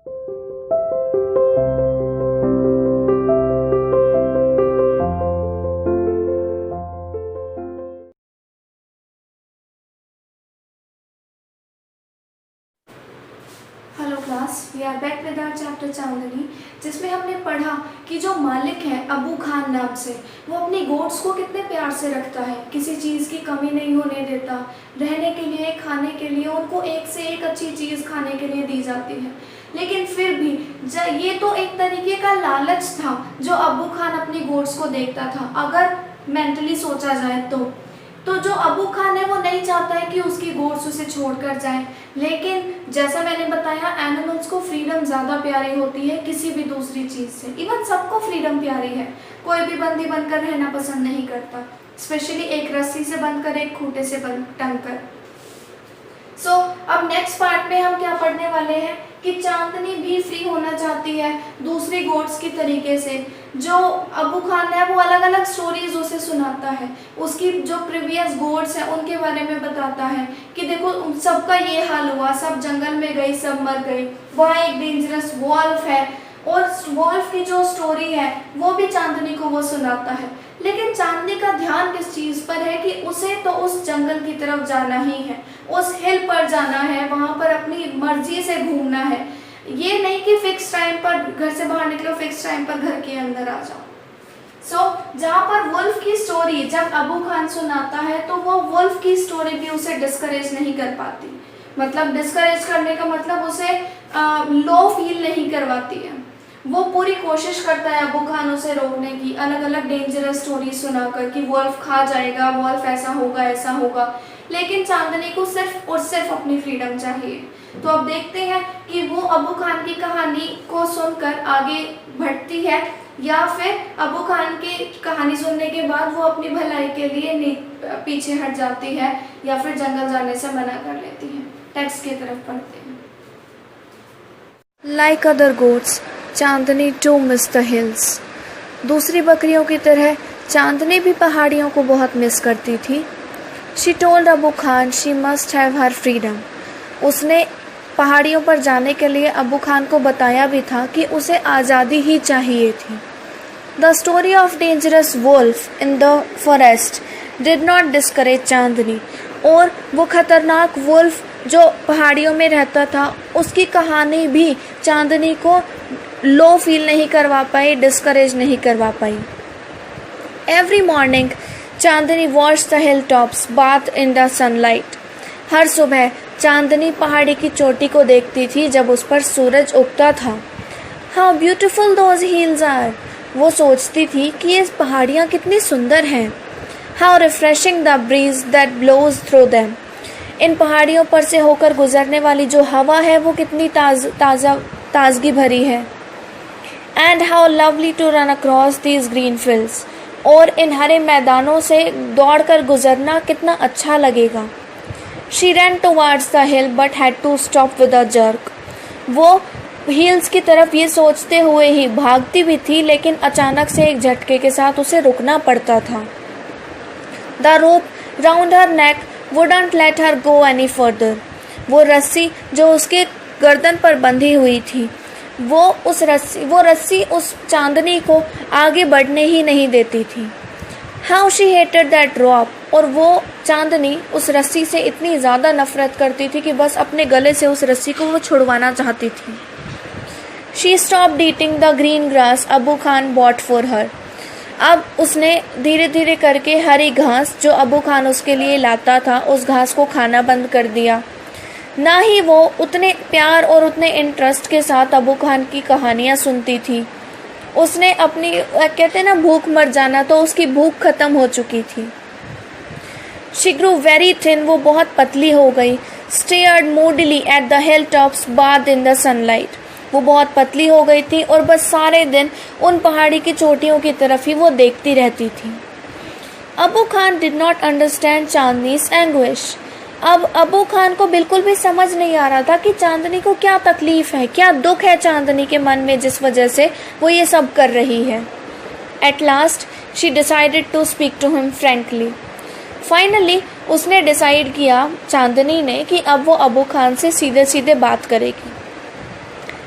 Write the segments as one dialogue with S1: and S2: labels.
S1: Hello class, we are back with our chapter Chandni, जिसमें हमने पढ़ा कि जो मालिक है अबू खान नाम से, वो अपनी गोट्स को कितने प्यार से रखता है, किसी चीज़ की कमी नहीं होने देता। रहने के लिए, खाने के लिए उनको एक से एक अच्छी चीज़ खाने के लिए दी जाती है। लेकिन फिर भी ये तो एक तरीके का लालच था जो अबू खान अपनी गोट्स को देखता था। अगर मेंटली सोचा जाए तो जो अबू खान है वो नहीं चाहता है कि उसकी गोट्स उसे छोड़कर जाए। लेकिन जैसा मैंने बताया, एनिमल्स को फ्रीडम ज़्यादा प्यारी होती है किसी भी दूसरी चीज़ से। इवन सबको फ्रीडम प्यारी है, कोई भी बंदी बनकर रहना पसंद नहीं करता, स्पेशली एक रस्सी से बंधकर, एक खूंटे से टंग कर। सो अब नेक्स्ट पार्ट में हम क्या पढ़ने वाले हैं कि चांदनी भी फ्री होना चाहती है दूसरी गोट्स की तरीके से। जो अबू खान है वो अलग अलग स्टोरीज उसे सुनाता है, उसकी जो प्रीवियस गोट्स हैं उनके बारे में बताता है कि देखो सबका ये हाल हुआ, सब जंगल में गई, सब मर गई, वहाँ एक डेंजरस वॉल्फ है, और वॉल्फ की जो स्टोरी है वो भी चांदनी को वो सुनाता है। लेकिन चांदनी का ध्यान किस चीज़ पर है कि उसे तो उस जंगल की तरफ जाना ही है, उस हिल पर जाना है, वहाँ पर अपनी मर्जी से घूमना है। ये नहीं कि फिक्स टाइम पर घर से बाहर निकलो, फिक्स टाइम पर घर के अंदर आ जाओ। जहाँ पर वुल्फ की स्टोरी जब अबू खान सुनाता है तो वो वुल्फ की स्टोरी भी उसे डिस्करेज नहीं कर पाती। मतलब डिस्करेज करने का मतलब उसे लो फील नहीं करवाती है। वो पूरी कोशिश करता है अबू खान उसे रोकने की, अलग अलग डेंजरस स्टोरी सुनाकर कि वुल्फ खा जाएगा, वुल्फ ऐसा होगा, ऐसा होगा। लेकिन चांदनी को सिर्फ और सिर्फ अपनी फ्रीडम चाहिए। तो अब देखते हैं कि वो अबू खान की कहानी को सुनकर आगे बढ़ती है या फिर अबू खान की कहानी सुनने के बाद वो अपनी भलाई के लिए पीछे हट जाती है या फिर जंगल जाने से मना कर लेती है। टेक्स्ट की तरफ पढ़ते हैं।
S2: Like other goats, Chandni too missed the hills. दूसरी बकरियों की तरह चांदनी भी पहाड़ियों को बहुत मिस करती थी। She told Abu Khan she must have her freedom. उसने पहाड़ियों पर जाने के लिए अबू खान को बताया भी था कि उसे आज़ादी ही चाहिए थी। The story of dangerous wolf in the forest did not discourage चांदनी, और वो खतरनाक वुल्फ जो पहाड़ियों में रहता था उसकी कहानी भी चांदनी को लो फील नहीं करवा पाई, डिस्करेज नहीं करवा पाई। Every morning Chandni watch the hill tops bath in the sunlight. हर सुबह चांदनी पहाड़ी की चोटी को देखती थी जब उस पर सूरज उगता था। How beautiful those hills are, वो सोचती थी कि ये पहाड़ियाँ कितनी सुंदर हैं। How refreshing the breeze that blows through them, इन पहाड़ियों पर से होकर गुजरने वाली जो हवा है वो कितनी ताजगी भरी है। And how lovely to run across these green fields, और इन हरे मैदानों से दौड़कर गुजरना कितना अच्छा लगेगा। She ran towards the hill but had to stop with a jerk, वो हिल्स की तरफ ये सोचते हुए ही भागती भी थी, लेकिन अचानक से एक झटके के साथ उसे रुकना पड़ता था। The rope round her neck wouldn't let her go any further. वो रस्सी जो उसके गर्दन पर बंधी हुई थी, वो रस्सी उस चांदनी को आगे बढ़ने ही नहीं देती थी। How she hated that rope, और वो चांदनी उस रस्सी से इतनी ज़्यादा नफरत करती थी कि बस अपने गले से उस रस्सी को वो छुड़वाना चाहती थी। She stopped eating the green grass Abu Khan bought for her. अब उसने धीरे धीरे करके हरी घास जो अबू खान उसके लिए लाता था उस घास को खाना बंद कर दिया। ना ही वो उतने प्यार और उतने इंटरेस्ट के साथ अबू खान की कहानियाँ सुनती थी। उसने अपनी कहते ना भूख मर जाना, तो उसकी भूख खत्म हो चुकी थी। She grew very thin, वो बहुत पतली हो गई। Stared moodily at the hilltops bathed in the sunlight, वो बहुत पतली हो गई थी और बस सारे दिन उन पहाड़ी की चोटियों की तरफ ही वो देखती रहती थी। Abu Khan did not understand Chandni's anguish, अब अबू खान को बिल्कुल भी समझ नहीं आ रहा था कि चांदनी को क्या तकलीफ है, क्या दुख है चांदनी के मन में जिस वजह से वो ये सब कर रही है। At last she decided to speak to him frankly, finally उसने डिसाइड किया चांदनी ने कि अब वो अबू खान से सीधे सीधे बात करेगी।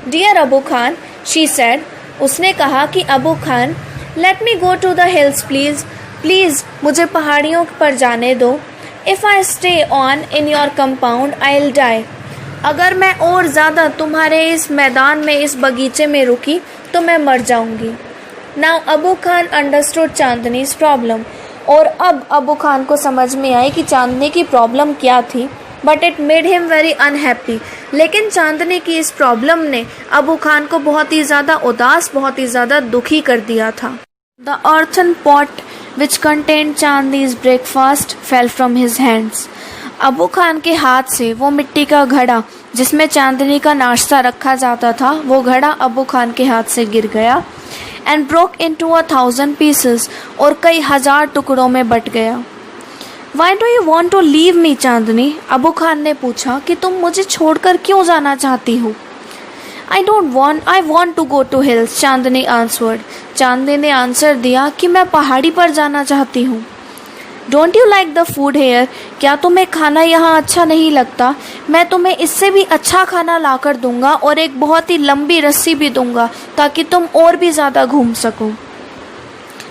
S2: Dear Abu Khan, she said, उसने कहा कि Abu Khan, let me go to the hills please, please मुझे पहाड़ियों पर जाने दो। If I stay on in your compound I will die, अगर मैं और ज़्यादा तुम्हारे इस मैदान में, इस बगीचे में रुकी तो मैं मर जाऊंगी। Now Abu Khan understood Chandni's problem, और अब अबू खान को समझ में आई कि चांदनी की प्रॉब्लम क्या थी, but it made him very unhappy. लेकिन चांदनी की इस प्रॉब्लम ने अबू खान को बहुत ही ज़्यादा उदास, बहुत ही ज़्यादा दुखी कर दिया था। The earthen pot which contained Chandni's breakfast fell from his hands. Abu Khan के हाथ से वो मिट्टी का घड़ा जिसमें चांदनी का नाश्ता रखा जाता था, वो घड़ा अबू खान के हाथ से गिर गया and broke into 1,000 pieces, और कई हजार टुकड़ों में बट गया। Why do you want to leave me, चांदनी? अबू खान ने पूछा कि तुम मुझे छोड़कर क्यों जाना चाहती हो? I want to go to hills, Chandni answered. चांदनी ने आंसर दिया कि मैं पहाड़ी पर जाना चाहती हूँ। Don't you like the food here? क्या तुम्हें खाना यहाँ अच्छा नहीं लगता? मैं तुम्हें इससे भी अच्छा खाना लाकर दूंगा और एक बहुत ही लंबी रस्सी भी दूंगा ताकि तुम और भी ज़्यादा घूम सको।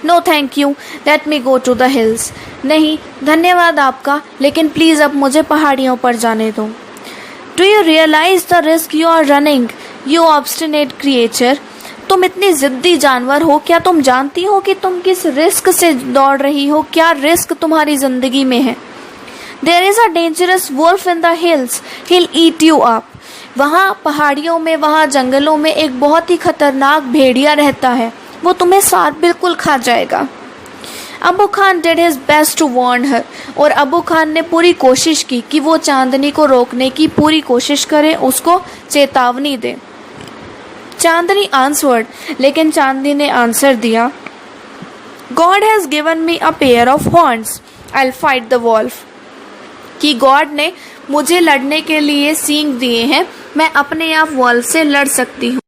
S2: No thank you, let me go to the hills. नहीं धन्यवाद आपका, लेकिन प्लीज़ अब मुझे पहाड़ियों पर जाने दो। Do you realise the risk you are running, you obstinate creature? तुम इतनी ज़िद्दी जानवर हो, क्या तुम जानती हो कि तुम किस रिस्क से दौड़ रही हो? क्या रिस्क तुम्हारी ज़िंदगी में है? There is a dangerous wolf in the hills, he'll eat you up. वहाँ पहाड़ियों में, वहाँ जंगलों में एक बहुत ही खतरनाक भेड़िया रहता है, वो तुम्हें साथ बिल्कुल खा जाएगा। Abu Khan did his best to warn her, और अबू खान ने पूरी कोशिश की कि वो चांदनी को रोकने की पूरी कोशिश करे, उसको चेतावनी दे। चांदनी आंसर्ड, लेकिन चांदनी ने आंसर दिया, God has given me a pair of horns, I will fight the wolf, कि गॉड ने मुझे लड़ने के लिए सींग दिए हैं, मैं अपने आप वॉल्फ से लड़ सकती हूँ।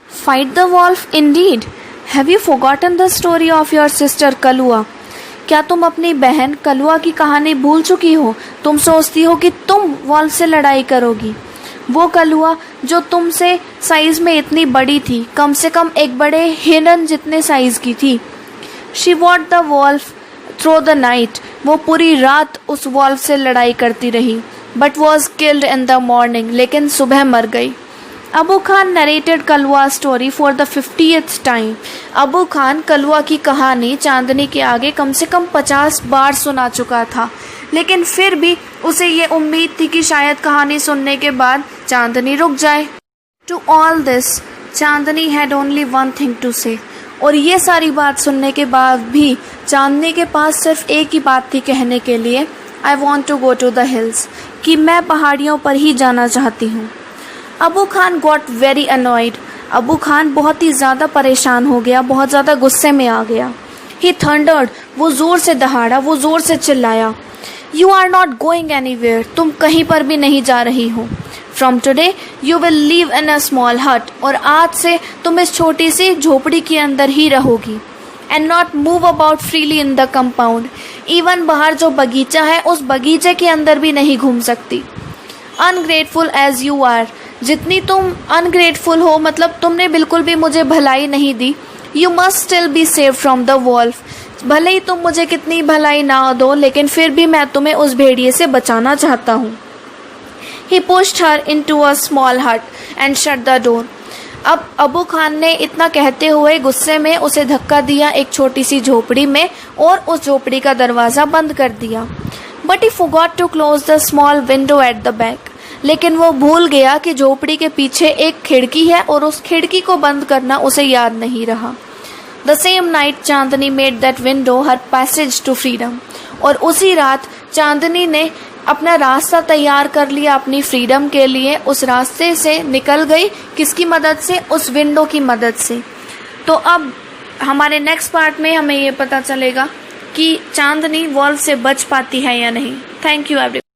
S2: Fight the wolf indeed, have you forgotten the story of your sister Kalua? क्या तुम अपनी बहन कलुआ की कहानी भूल चुकी हो? तुम सोचती हो कि तुम वॉल्फ से लड़ाई करोगी। वो कलुआ जो तुमसे साइज में इतनी बड़ी थी, कम से कम एक बड़े हिरन जितने साइज की थी। She fought the wolf through the night, वो पूरी रात उस वॉल्फ से लड़ाई करती रही, but was killed in the morning, लेकिन सुबह मर गई। Abu Khan narrated Kalua story for the 50th time. Abu Khan Kalua की कहानी चांदनी के आगे कम से कम 50 बार सुना चुका था, लेकिन फिर भी उसे ये उम्मीद थी कि शायद कहानी सुनने के बाद चांदनी रुक जाए। To all this Chandni had only one thing to say, और ये सारी बात सुनने के बाद भी चांदनी के पास सिर्फ एक ही बात थी कहने के लिए, I want to go to the hills, कि मैं पहाड़ियों पर ही जाना चाहती हूँ। Abu Khan got very annoyed, Abu Khan बहुत ही ज़्यादा परेशान हो गया, बहुत ज़्यादा गुस्से में आ गया। ही थंडर्ड, वो ज़ोर से दहाड़ा, वो ज़ोर से चिल्लाया, you are not going anywhere, तुम कहीं पर भी नहीं जा रही हो। From today you will live in a small hut, और आज से तुम इस छोटी सी झोपड़ी के अंदर ही रहोगी। And not move about freely in the compound, even बाहर जो बगीचा है उस बगीचे के अंदर भी नहीं घूम सकती। अनग्रेटफुल एज यू आर, जितनी तुम अनग्रेटफुल हो, मतलब तुमने बिल्कुल भी मुझे भलाई नहीं दी। You must still be save from the wolf, भले ही तुम मुझे कितनी भलाई ना दो, लेकिन फिर भी मैं तुम्हें उस भेड़िए से बचाना चाहता हूँ। He pushed her into a small hut and shut the door. अब अबू खान ने इतना कहते हुए गुस्से में उसे धक्का दिया एक छोटी सी झोपड़ी में, और उस झोपड़ी का दरवाज़ा बंद कर दिया। But he forgot to close the small window at the back, लेकिन वो भूल गया कि झोपड़ी के पीछे एक खिड़की है और उस खिड़की को बंद करना उसे याद नहीं रहा। The same night Chandni made that window her passage to freedom, और उसी रात चांदनी ने अपना रास्ता तैयार कर लिया अपनी फ्रीडम के लिए। उस रास्ते से निकल गई, किसकी मदद से? उस विंडो की मदद से। तो अब हमारे नेक्स्ट पार्ट में हमें ये पता चलेगा कि चांदनी वॉल्फ से बच पाती है या नहीं। Thank you everyone.